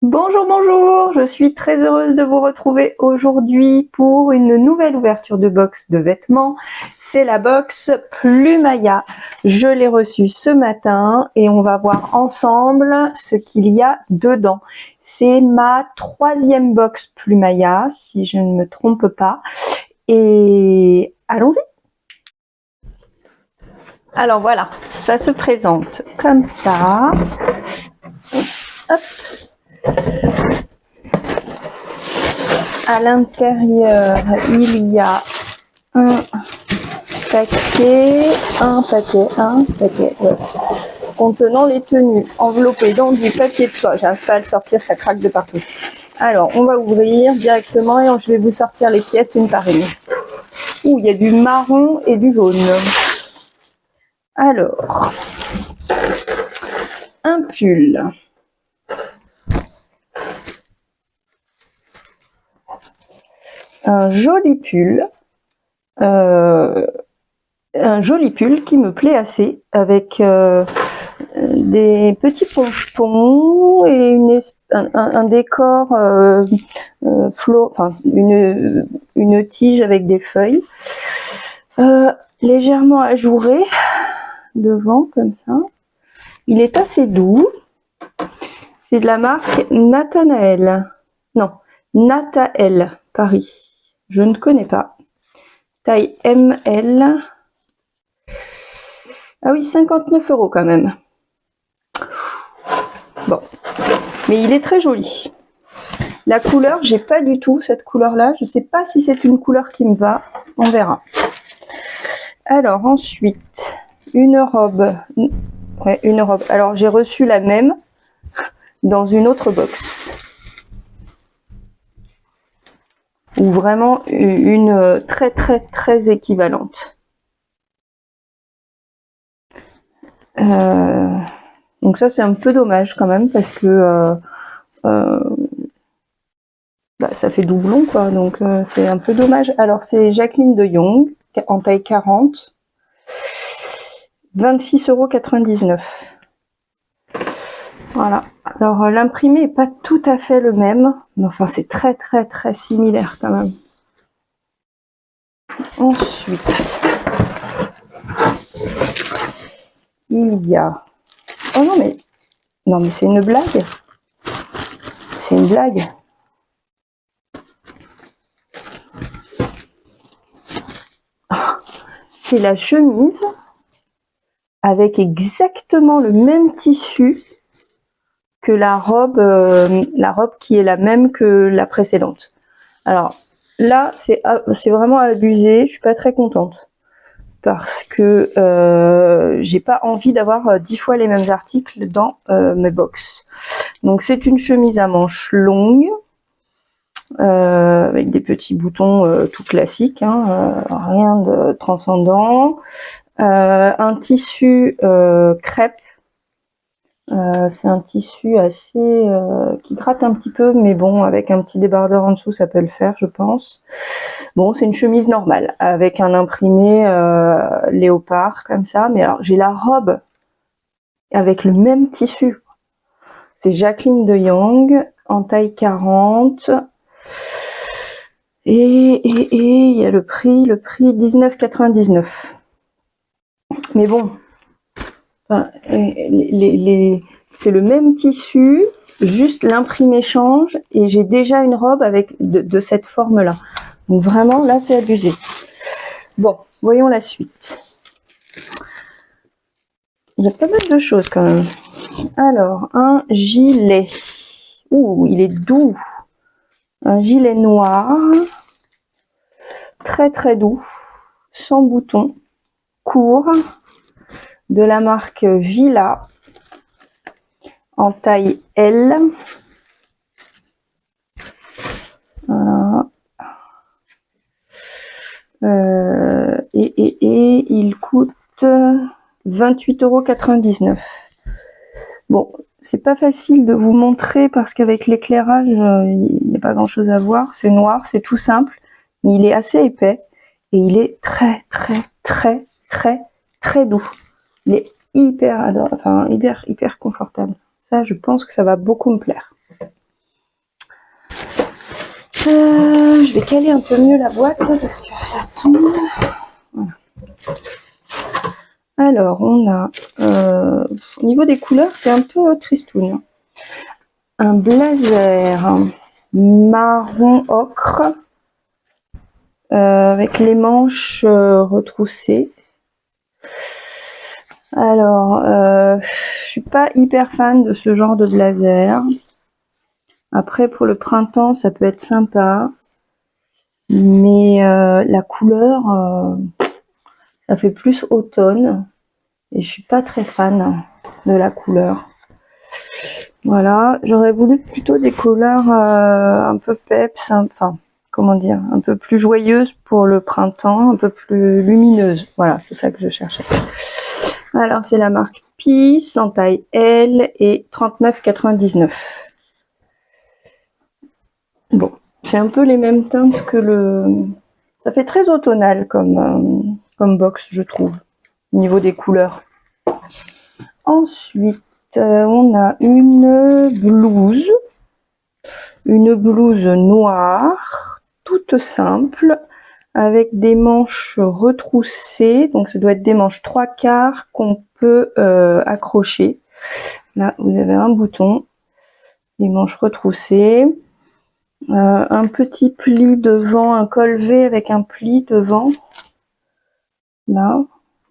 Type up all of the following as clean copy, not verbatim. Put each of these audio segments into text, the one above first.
Bonjour, bonjour, je suis très heureuse de vous retrouver aujourd'hui pour une nouvelle ouverture de box de vêtements. C'est la box Plumaya. Je l'ai reçue ce matin et on va voir ensemble ce qu'il y a dedans. C'est ma 3e box Plumaya, si je ne me trompe pas. Et allons-y. Alors voilà, ça se présente comme ça. Hop. À l'intérieur, il y a un paquet, ouais, contenant les tenues enveloppées dans du papier de soie. J'arrive pas à le sortir, ça craque de partout. Alors, on va ouvrir directement et je vais vous sortir les pièces une par une. Ouh, il y a du marron et du jaune. Alors, un pull. Un joli pull. Un joli pull qui me plaît assez, avec des petits pompons et un décor enfin une tige avec des feuilles, légèrement ajouré devant comme ça. Il est assez doux. C'est de la marque Nathanael. Non, Nathael Paris. Je ne connais pas. Taille ML. Ah oui, 59 € quand même. Bon, mais il est très joli. La couleur, j'ai pas du tout cette couleur-là. Je sais pas si c'est une couleur qui me va. On verra. Alors ensuite, une robe. Ouais, une robe. Alors j'ai reçu la même dans une autre box. Ou vraiment une très très très équivalente. Donc ça c'est un peu dommage quand même parce que ça fait doublon quoi, donc c'est un peu dommage. Alors c'est Jacqueline de Jong en taille 40, 26,99 €. Voilà. Alors l'imprimé est pas tout à fait le même, mais enfin c'est très très très similaire quand même. Ensuite, il y a... Oh non mais c'est une blague. C'est une blague. C'est la chemise avec exactement le même tissu que la robe qui est la même que la précédente. Alors là, c'est vraiment abusé. Je suis pas très contente parce que j'ai pas envie d'avoir 10 fois les mêmes articles dans mes box. Donc c'est une chemise à manches longues avec des petits boutons tout classiques, hein, rien de transcendant. Un tissu crêpe. C'est un tissu assez qui gratte un petit peu, mais bon, avec un petit débardeur en dessous, ça peut le faire, je pense. Bon, c'est une chemise normale avec un imprimé léopard comme ça. Mais alors, j'ai la robe avec le même tissu. C'est Jacqueline de Jong en taille 40. Et il y a le prix 19,99 €. Mais bon, enfin, c'est le même tissu, juste l'imprimé change et j'ai déjà une robe avec de cette forme-là. Donc vraiment, là, c'est abusé. Bon, voyons la suite. Il y a pas mal de choses quand même. Alors, un gilet. Ouh, il est doux. Un gilet noir. Très très doux. Sans boutons. Court. De la marque Villa. En taille L. Voilà. Et il coûte 28,99 €. Bon, c'est pas facile de vous montrer parce qu'avec l'éclairage, il n'y a pas grand chose à voir. C'est noir, c'est tout simple, mais il est assez épais et il est très très très très très doux. Il est hyper confortable. Ça, je pense que ça va beaucoup me plaire. je vais caler un peu mieux la boîte là, parce que ça tombe. Voilà. Alors, on a, au niveau des couleurs, c'est un peu tristoun. Un blazer marron ocre avec les manches retroussées. Alors, je suis pas hyper fan de ce genre de blazer. Après, pour le printemps, ça peut être sympa. Mais la couleur, ça fait plus automne. Et je suis pas très fan de la couleur. Voilà, j'aurais voulu plutôt des couleurs un peu peps, enfin, comment dire, un peu plus joyeuses pour le printemps, un peu plus lumineuses. Voilà, c'est ça que je cherchais. Alors, c'est la marque Peace en taille L et 39,99. Bon, c'est un peu les mêmes teintes que le... Ça fait très automnal comme box, je trouve, au niveau des couleurs. Ensuite, on a une blouse noire, toute simple, avec des manches retroussées. Donc, ça doit être des manches 3/4 qu'on peut accrocher. Là, vous avez un bouton, les manches retroussées, un petit pli devant, un col V avec un pli devant. Là,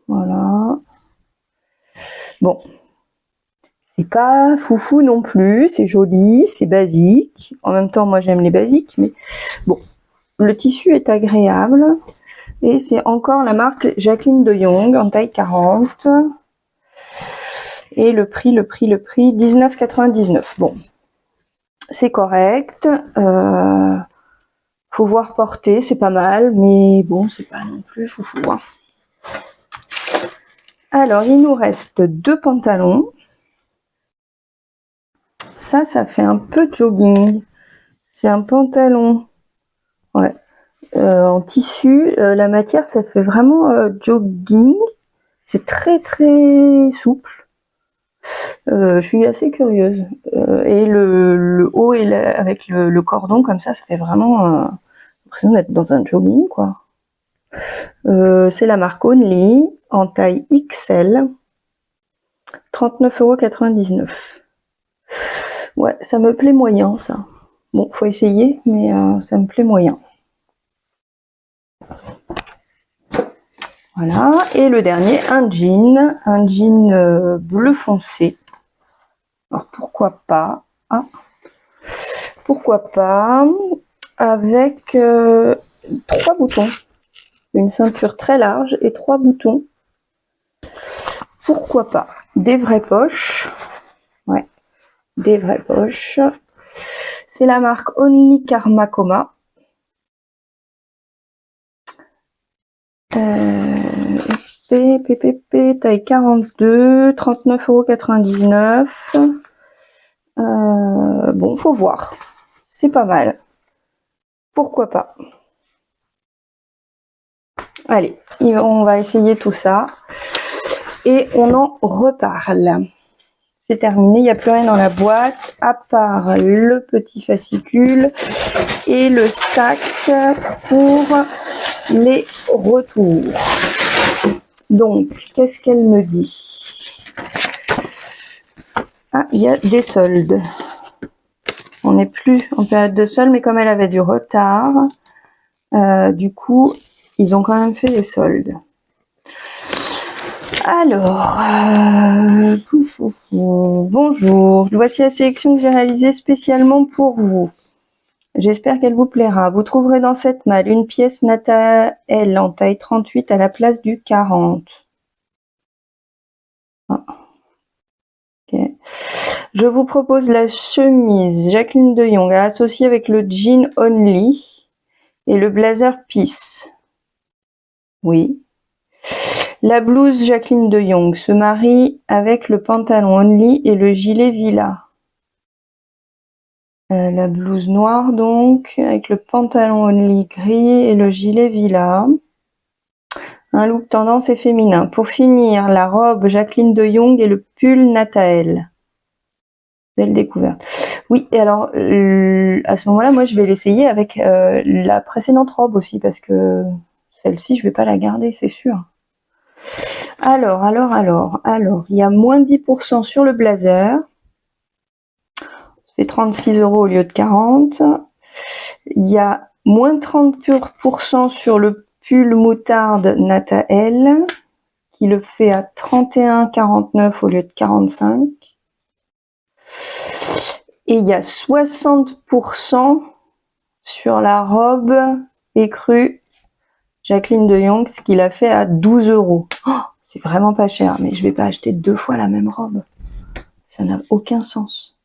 voilà. Bon, c'est pas foufou non plus, c'est joli, c'est basique. En même temps, moi j'aime les basiques, mais bon, le tissu est agréable. Et c'est encore la marque Jacqueline de Jong en taille 40. Et le prix, 19,99. Bon, c'est correct. Faut voir porter, c'est pas mal, mais bon, c'est pas non plus foufou. Hein. Alors, il nous reste 2 pantalons. Ça fait un peu jogging. C'est un pantalon, ouais, en tissu. La matière, ça fait vraiment jogging. C'est très très souple. Je suis assez curieuse. Et le haut et avec le cordon comme ça fait vraiment l'impression d'être dans un jogging, quoi. C'est la marque Only en taille XL. 39,99 €. Ouais, ça me plaît moyen, ça. Bon, faut essayer, mais ça me plaît moyen. Voilà. Et le dernier, un jean bleu foncé. Alors pourquoi pas, hein, pourquoi pas, avec 3 boutons. Une ceinture très large et 3 boutons. Pourquoi pas. Des vraies poches. Ouais, des vraies poches. C'est la marque Only Karma Coma. PPP taille 42, 39,99 €. Bon, faut voir. C'est pas mal. Pourquoi pas. Allez, on va essayer tout ça. Et on en reparle. C'est terminé, il n'y a plus rien dans la boîte, à part le petit fascicule et le sac pour les retours. Donc, qu'est-ce qu'elle me dit? Ah, il y a des soldes. On n'est plus en période de solde, mais comme elle avait du retard, du coup, ils ont quand même fait les soldes. Alors, bonjour, voici la sélection que j'ai réalisée spécialement pour vous. J'espère qu'elle vous plaira. Vous trouverez dans cette malle une pièce Nathalie en taille 38 à la place du 40. Ah. Okay. Je vous propose la chemise Jacqueline de Jong à associer avec le jean Only et le blazer Peace. Oui. La blouse Jacqueline de Jong se marie avec le pantalon Only et le gilet Villa. La blouse noire donc, avec le pantalon Only gris et le gilet Villa. Un look tendance et féminin. Pour finir, la robe Jacqueline de Jong et le pull Nathalie. Belle découverte. Oui, et alors à ce moment-là, moi je vais l'essayer avec la précédente robe aussi parce que celle-ci je vais pas la garder, c'est sûr. Alors, il y a moins 10% sur le blazer. Ça fait 36 € au lieu de 40. Il y a moins 30% sur le pull moutarde Nataël, qui le fait à 31,49 au lieu de 45. Et il y a 60% sur la robe écrue Jacqueline de Jong, ce qu'il a fait à 12 €. Oh, c'est vraiment pas cher, mais je vais pas acheter 2 fois la même robe. Ça n'a aucun sens.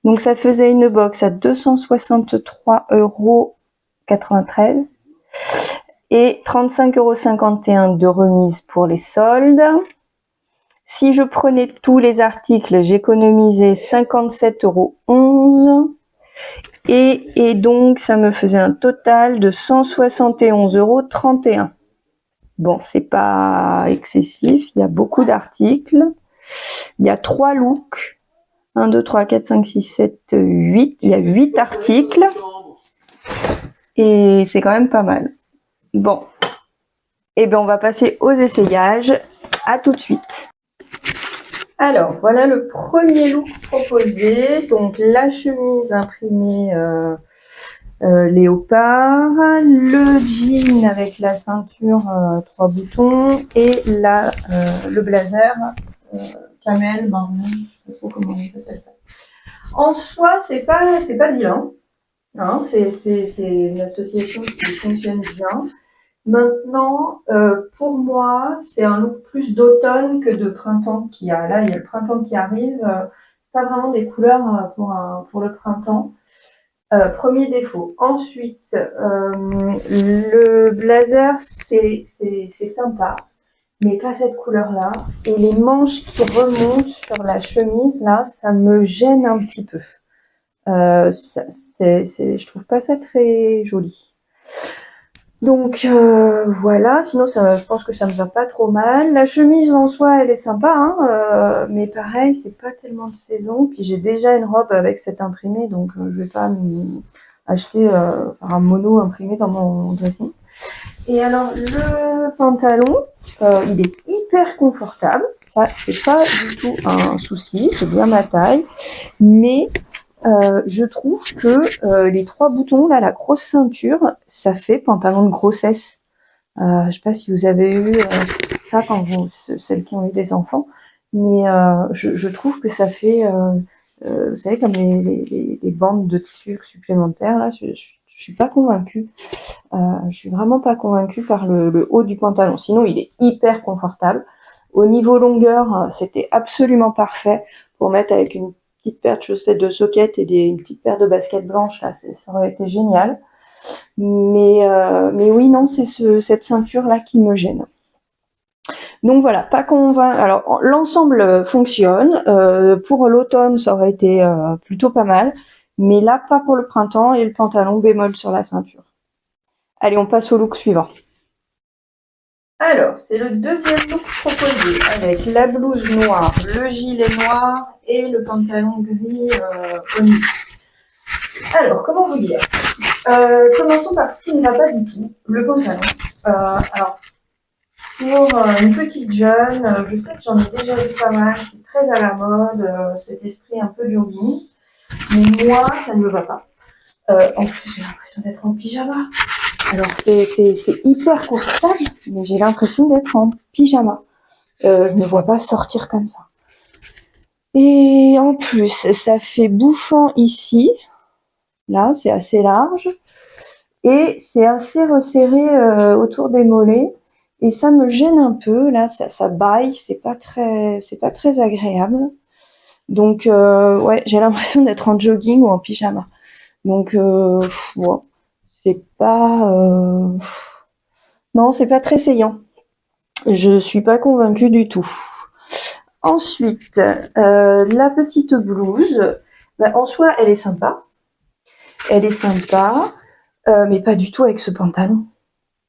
Donc ça faisait une box à 263,93 € et 35,51 € de remise pour les soldes. Si je prenais tous les articles, j'économisais 57,11 € et donc ça me faisait un total de 171,31 €. Bon, c'est pas excessif, il y a beaucoup d'articles. Il y a 3 looks. 1, 2, 3, 4, 5, 6, 7, 8. Il y a 8 articles. Et c'est quand même pas mal. Bon. Et bien, on va passer aux essayages. À tout de suite. Alors, voilà le premier look proposé. Donc, la chemise imprimée léopard, le jean avec la ceinture 3 boutons et le blazer camel, marron, je sais pas trop comment on appelle ça. En soi, c'est pas vilain. Hein, c'est une association qui fonctionne bien. Maintenant, pour moi, c'est un look plus d'automne que de printemps qu'il y a. Là, il y a le printemps qui arrive. Pas vraiment des couleurs pour le printemps. Premier défaut. Ensuite, le blazer, c'est sympa, mais pas cette couleur-là. Et les manches qui remontent sur la chemise, là, ça me gêne un petit peu. Je trouve pas ça très joli. Donc voilà, sinon ça, je pense que ça me va pas trop mal. La chemise en soi, elle est sympa, hein, mais pareil, c'est pas tellement de saison. Puis j'ai déjà une robe avec cette imprimée, donc je vais pas acheter un mono imprimé dans mon dressing. Et alors le pantalon, il est hyper confortable. Ça, c'est pas du tout un souci, c'est bien ma taille, mais je trouve que les 3 boutons, là, la grosse ceinture, ça fait pantalon de grossesse. Je sais pas si vous avez eu ça quand celles qui ont eu des enfants, mais je trouve que ça fait, vous savez, comme les bandes de tissu supplémentaires, là, je suis pas convaincue. Je suis vraiment pas convaincue par le haut du pantalon. Sinon, il est hyper confortable. Au niveau longueur, c'était absolument parfait pour mettre avec une petite paire de chaussettes de socket et une petite paire de baskets blanches, là, ça aurait été génial. Mais oui, non, c'est cette ceinture-là qui me gêne. Donc voilà, pas convaincu. Alors, l'ensemble fonctionne. Pour l'automne, ça aurait été plutôt pas mal. Mais là, pas pour le printemps et le pantalon bémol sur la ceinture. Allez, on passe au look suivant. Alors, c'est le deuxième look proposé avec la blouse noire, le gilet noir et le pantalon gris oignon. Alors, comment vous dire commençons par ce qui ne va pas du tout, le pantalon. Alors, pour une petite jeune, je sais que j'en ai déjà vu pas mal, c'est très à la mode, cet esprit un peu jogging, mais moi, ça ne me va pas. En plus, j'ai l'impression d'être en pyjama. Alors, c'est hyper confortable, mais j'ai l'impression d'être en pyjama. Je ne me vois pas sortir comme ça. Et en plus, ça fait bouffant ici. Là, c'est assez large. Et c'est assez resserré autour des mollets. Et ça me gêne un peu. Là, ça baille. C'est pas très agréable. Donc, ouais, j'ai l'impression d'être en jogging ou en pyjama. Donc, bon, c'est pas... Non, c'est pas très saillant. Je suis pas convaincue du tout. Ensuite, la petite blouse, en soi, elle est sympa. Elle est sympa, mais pas du tout avec ce pantalon.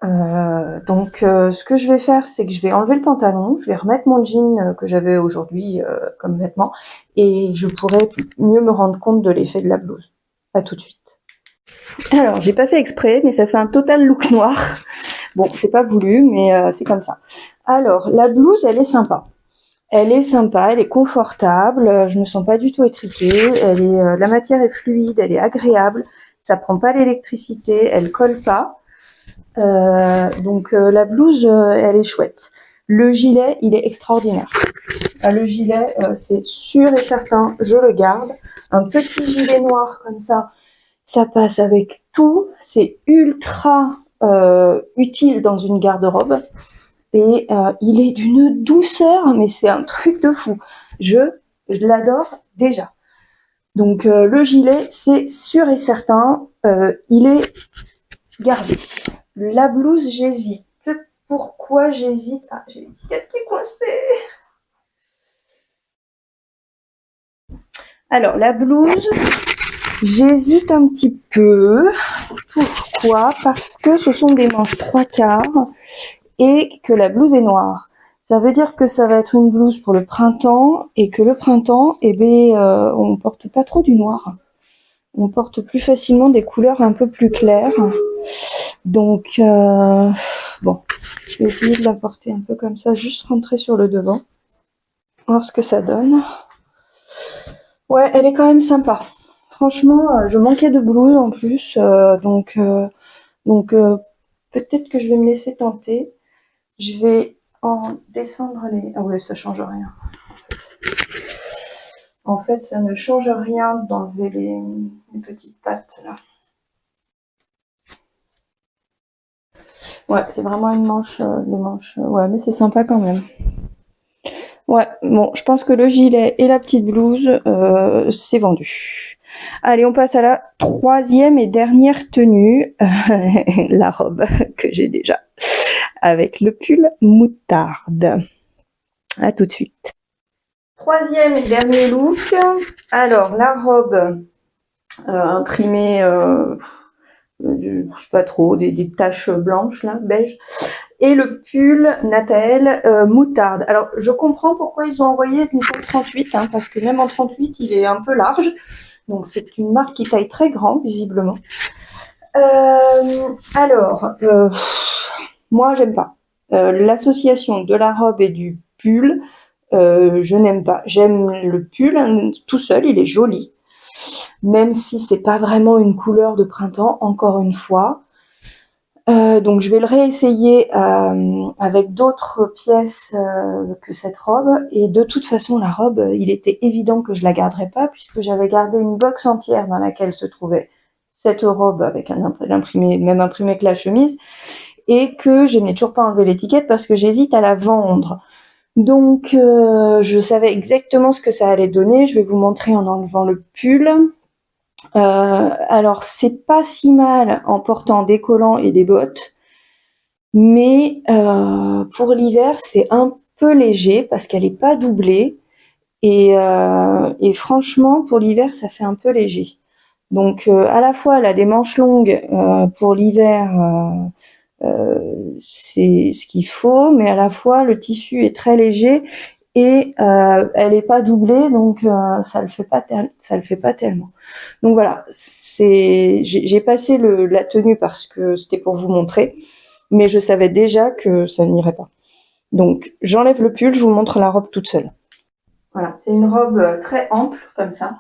Ce que je vais faire, c'est que je vais enlever le pantalon, je vais remettre mon jean que j'avais aujourd'hui comme vêtement, et je pourrai mieux me rendre compte de l'effet de la blouse. À tout de suite. Alors, j'ai pas fait exprès, mais ça fait un total look noir. Bon, c'est pas voulu, mais c'est comme ça. Alors, la blouse, elle est sympa. Elle est sympa, elle est confortable, je me sens pas du tout étriquée, la matière est fluide, elle est agréable, ça prend pas l'électricité, elle colle pas. La blouse, elle est chouette. Le gilet, il est extraordinaire. Le gilet, c'est sûr et certain, je le garde. Un petit gilet noir comme ça passe avec tout. C'est ultra utile dans une garde-robe. Et il est d'une douceur, mais c'est un truc de fou. Je l'adore déjà. Donc le gilet, c'est sûr et certain, il est gardé. La blouse, j'hésite. Pourquoi j'hésite? Ah, j'ai l'étiquette qui est coincée. Alors, la blouse, j'hésite un petit peu. Pourquoi? Parce que ce sont des manches 3/4 et que la blouse est noire. Ça veut dire que ça va être une blouse pour le printemps et que le printemps, on porte pas trop du noir. On porte plus facilement des couleurs un peu plus claires. Donc, bon, je vais essayer de la porter un peu comme ça, juste rentrer sur le devant, voir ce que ça donne. Ouais, elle est quand même sympa. Franchement, je manquais de blouse en plus, peut-être que je vais me laisser tenter. Je vais en descendre les... Ah ouais, ça change rien. En fait, ça ne change rien d'enlever les petites pattes là. Ouais, c'est vraiment une manche, les manches. Ouais, mais c'est sympa quand même. Ouais, bon, je pense que le gilet et la petite blouse, c'est vendu. Allez, on passe à la troisième et dernière tenue, la robe que j'ai déjà, avec le pull moutarde. À tout de suite. Troisième et dernier look. Alors, la robe imprimée, je sais pas trop, des taches blanches là, beige. Et le pull Natal moutarde. Alors, je comprends pourquoi ils ont envoyé une taille 38, hein, parce que même en 38, il est un peu large. Donc, c'est une marque qui taille très grand, visiblement. Moi, j'aime pas. L'association de la robe et du pull, je n'aime pas. J'aime le pull tout seul, il est joli. Même si c'est pas vraiment une couleur de printemps, encore une fois. Donc je vais le réessayer avec d'autres pièces que cette robe. Et de toute façon, la robe, il était évident que je la garderais pas puisque j'avais gardé une box entière dans laquelle se trouvait cette robe avec même imprimé que la chemise, et que je n'ai toujours pas enlevé l'étiquette parce que j'hésite à la vendre. Donc je savais exactement ce que ça allait donner. Je vais vous montrer en enlevant le pull. Alors c'est pas si mal en portant des collants et des bottes, mais pour l'hiver c'est un peu léger parce qu'elle est pas doublée et franchement pour l'hiver ça fait un peu léger. Donc à la fois elle a des manches longues pour l'hiver, c'est ce qu'il faut, mais à la fois le tissu est très léger et elle est pas doublée, donc ça le fait pas tellement. Donc voilà, j'ai passé la tenue parce que c'était pour vous montrer, mais je savais déjà que ça n'irait pas. Donc j'enlève le pull, je vous montre la robe toute seule. Voilà, c'est une robe très ample comme ça.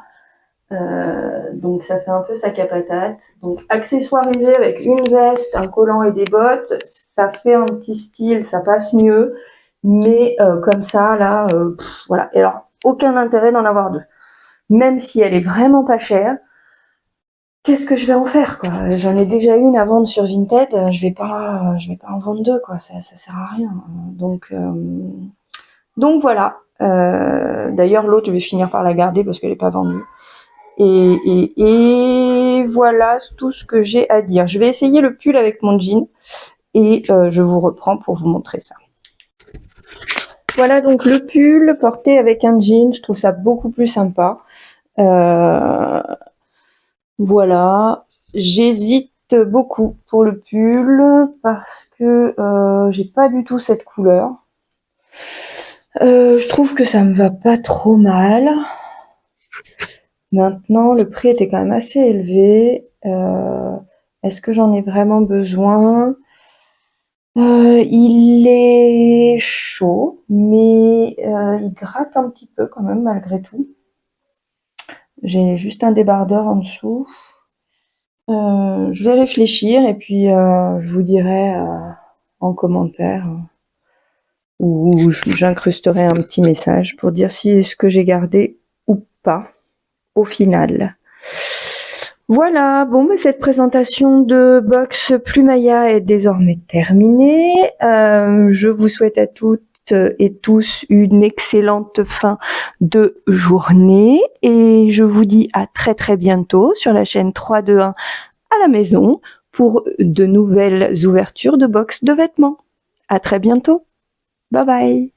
Donc ça fait un peu sac à patate. Donc accessoirisé avec une veste, un collant et des bottes, ça fait un petit style, ça passe mieux. Mais comme ça, là, voilà. Et alors, aucun intérêt d'en avoir deux. Même si elle est vraiment pas chère, qu'est-ce que je vais en faire, quoi? J'en ai déjà une à vendre sur Vinted, je vais pas en vendre deux, quoi. Ça sert à rien. Donc voilà. D'ailleurs, l'autre, je vais finir par la garder parce qu'elle est pas vendue. Et voilà tout ce que j'ai à dire. Je vais essayer le pull avec mon jean et je vous reprends pour vous montrer ça. Voilà donc le pull porté avec un jean, je trouve ça beaucoup plus sympa. Voilà, j'hésite j'hésite beaucoup pour le pull parce que j'ai pas du tout cette couleur. Je trouve que ça me va pas trop mal. Maintenant, le prix était quand même assez élevé. Est-ce que j'en ai vraiment besoin? Il est chaud, mais il gratte un petit peu quand même malgré tout. J'ai juste un débardeur en dessous. Je vais réfléchir et puis je vous dirai en commentaire ou j'incrusterai un petit message pour dire si ce que j'ai gardé ou pas au final. Voilà, bon, mais cette présentation de Box Plumaya est désormais terminée. Je vous souhaite à toutes et tous une excellente fin de journée et je vous dis à très très bientôt sur la chaîne 321 à la maison pour de nouvelles ouvertures de box de vêtements. À très bientôt. Bye bye.